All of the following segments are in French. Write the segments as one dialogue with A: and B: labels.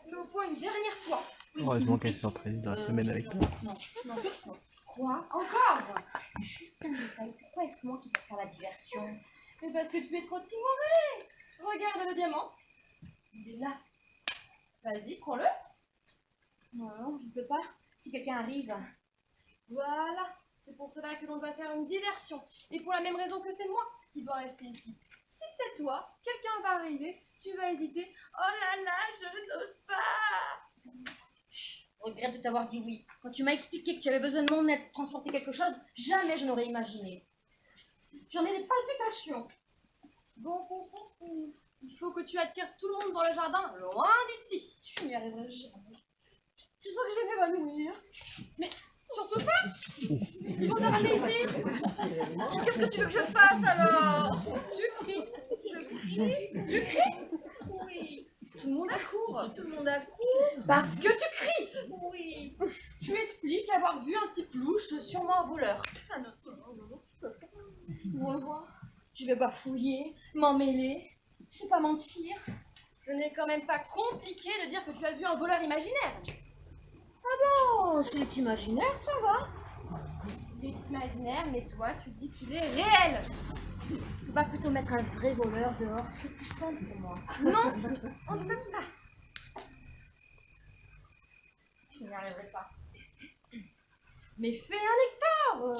A: reste au point une dernière fois. Oui.
B: Heureusement qu'elle s'est entraînée dans la semaine avec toi.
A: Non. Quoi? Encore? Juste un détail. Pourquoi est-ce moi qui peux faire la diversion? Mais parce que tu es trop timoré. Regarde le diamant. Il est là. Vas-y, prends-le. Non, je ne peux pas. Si quelqu'un arrive. Voilà. C'est pour cela que l'on doit faire une diversion. Et pour la même raison que c'est moi qui dois rester ici. Si c'est toi, quelqu'un va arriver, tu vas hésiter. Oh là là, je n'ose pas. Chut, je regrette de t'avoir dit oui. Quand tu m'as expliqué que tu avais besoin de mon aide pour transporter quelque chose, jamais je n'aurais imaginé. J'en ai des palpitations. Bon, concentre. Il faut que tu attires tout le monde dans le jardin, loin d'ici. Je n'y arriverai jamais. Je sens que je vais m'évanouir. Mais surtout pas. Ils vont te ramener ici. Qu'est-ce que tu veux que je fasse alors? Tu cries. Je crie. Tu cries? Oui. Tout le monde accourt. Tout le monde accourt. Parce que tu cries. Oui. Tu expliques avoir vu un type louche, sûrement un voleur. Ah non. On le voit. Je vais bafouiller, m'en mêler. Je sais pas mentir. Ce n'est quand même pas compliqué de dire que tu as vu un voleur imaginaire. Oh, c'est imaginaire, ça va. Il est imaginaire, mais toi, tu dis qu'il est réel. Tu vas plutôt mettre un vrai voleur dehors, c'est plus simple pour moi. Non, on ne peut pas. Je n'y arriverai pas. Mais fais un effort.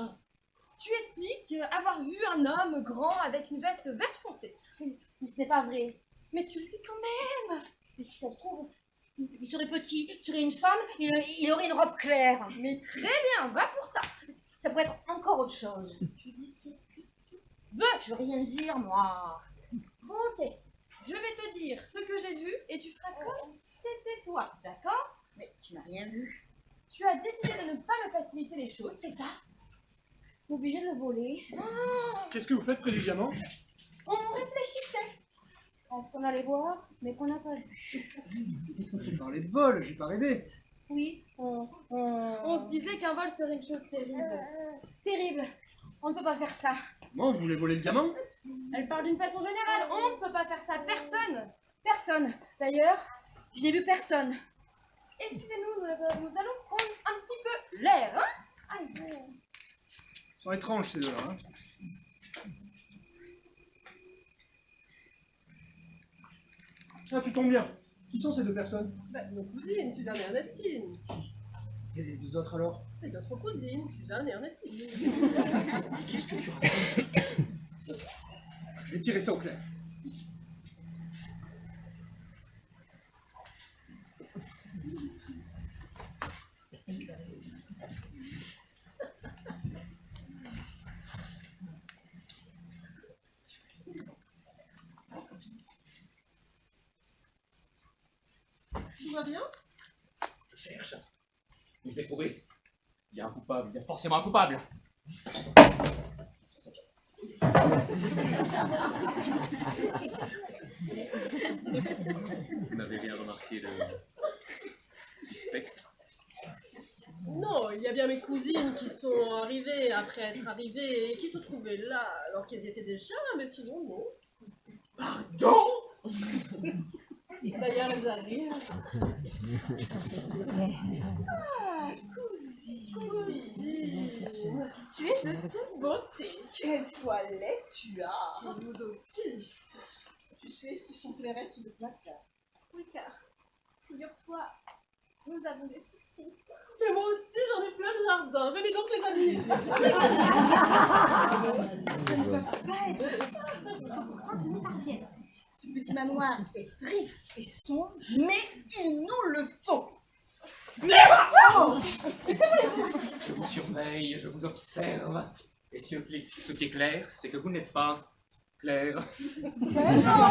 A: Tu expliques avoir vu un homme grand avec une veste verte foncée. Mais ce n'est pas vrai. Mais tu le dis quand même. Mais si ça se trouve, il serait petit, il serait une femme, il aurait une robe claire. Mais très bien, va pour ça. Ça pourrait être encore autre chose. Tu dis ce que tu veux. Je veux rien dire, moi. Bon, ok. Je vais te dire ce que j'ai vu et tu feras comme si c'était toi, d'accord? Mais tu n'as rien vu. Tu as décidé de ne pas me faciliter les choses, c'est ça? Obligé de le voler.
C: Qu'est-ce que vous faites près du diamant?
A: On réfléchissait à ce qu'on allait voir, mais qu'on n'a pas vu.
C: J'ai parlé de vol, j'ai pas rêvé.
A: Oui, on se disait qu'un vol serait une chose terrible. Terrible. On ne peut pas faire ça.
C: Comment vous voulez voler le diamant?
A: Elle parle d'une façon générale. On ne peut pas faire ça. Personne. Personne. D'ailleurs, je n'ai vu personne. Excusez-nous, nous allons prendre un petit peu l'air, hein? Aïe.
C: Ils sont étranges ces deux-là, hein. Ah, tu tombes bien. Qui sont ces deux personnes?
D: Nos cousines, Suzanne et Ernestine.
C: Et les deux autres alors?
D: Et d'autres cousines, Suzanne et Ernestine.
C: Mais qu'est-ce que tu racontes? Je vais tirer ça au clair.
D: Tout va bien?
E: Je cherche. Mais je vais trouver. Il y a un coupable, il y a forcément un coupable. Vous n'avez rien remarqué de suspect?
D: Non, il y a bien mes cousines qui sont arrivées après être arrivées et qui se trouvaient là alors qu'elles y étaient déjà, mais sinon non.
E: Pardon?
D: D'ailleurs, elles arrivent.
A: Ah, cousine.
D: Cousine, tu es de toute beauté.
F: Quelle toilette tu as!
D: Vous aussi.
F: Tu sais, ce sont les restes de placard.
A: Oui, car, figure-toi, nous avons des soucis.
D: Mais moi aussi, j'en ai plein le jardin. Venez donc, les amis.
F: Ça ne peut pas être possible.
A: Pourtant, nous parviennent.
F: Ce petit manoir est triste et sombre, mais il nous le faut.
E: Je vous surveille, je vous observe. Et ce qui est clair, c'est que vous n'êtes pas clair.
F: Mais non,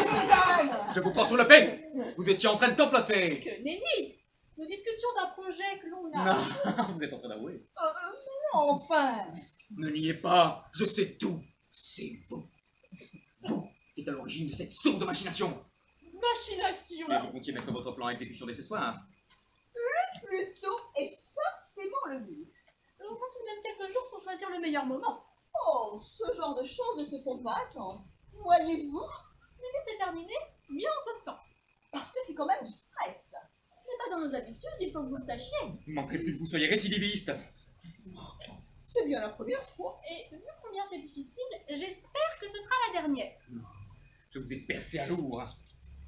F: Suzanne!
E: Je vous prends sur le fait. Vous étiez en train de comploter.
A: Que nenni! Nous discutions d'un projet que l'on a.
E: Non, vous êtes en train d'avouer.
F: Non, enfin!
E: Ne niez pas, je sais tout. C'est vous. Vous qui êtes à l'origine de cette sourde machination.
D: Machination.
E: Et vous comptiez mettre votre plan à exécution dès ce soir.
F: Plutôt est forcément le but.
A: On compte tout de même quelques jours pour choisir le meilleur moment.
F: Oh, ce genre de choses ne se font pas attendre. Voyez-vous?
A: Plus vite c'est terminé, mieux on se sent.
F: Parce que c'est quand même du stress.
A: C'est pas dans nos habitudes, il faut que vous le sachiez.
E: Ne manquerait plus que vous soyez récidiviste.
F: C'est bien la première fois.
A: Et vu combien c'est difficile, j'espère que ce sera la dernière.
E: Je vous ai percé à jour.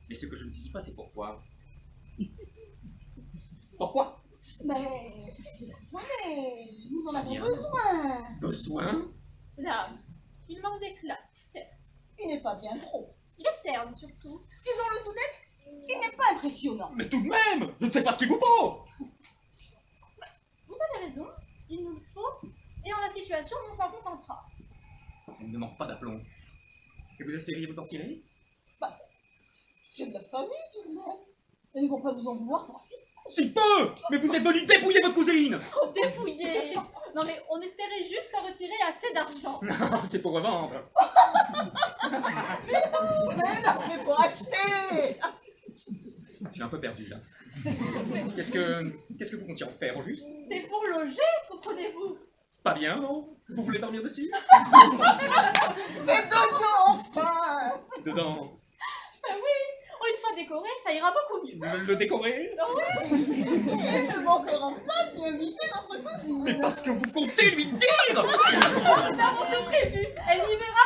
E: Mais ce que je ne saisis pas, c'est pourquoi. Pourquoi?
F: Mais nous en avons
E: Bien.
F: besoin.
E: Besoin?
A: Là, il manque d'éclat.
F: Il n'est pas bien trop.
A: Il est terne surtout.
F: Disons-le tout net, il n'est pas impressionnant.
E: Mais tout de même, je ne sais pas ce qu'il vous faut.
A: Vous avez raison, il nous le faut, et en la situation, on s'en contentera.
E: On ne manque pas d'aplomb. Et vous espériez vous en tirer?
F: C'est de la famille tout de même. Ils ne vont pas nous en vouloir pour si.
E: Si peu! Mais vous êtes venu dépouiller votre cousine!
A: Dépouillé. Non mais on espérait juste en retirer assez d'argent.
E: Non, c'est pour revendre.
F: Mais non, c'est pour acheter.
E: Je suis un peu perdu là. Qu'est-ce que vous comptiez en faire au juste?
A: C'est pour loger, comprenez-vous.
E: Pas bien, non? Vous voulez dormir dessus?
F: Mais dedans, enfin.
E: Dedans.
A: Ben oui, une fois décoré, ça ira beaucoup mieux.
E: Le décorer?
A: Oh oui.
F: Il ne manquera pas d'y inviter notre cousine.
E: Mais parce que vous comptez lui dire!
A: Nous avons tout prévu. Elle y verra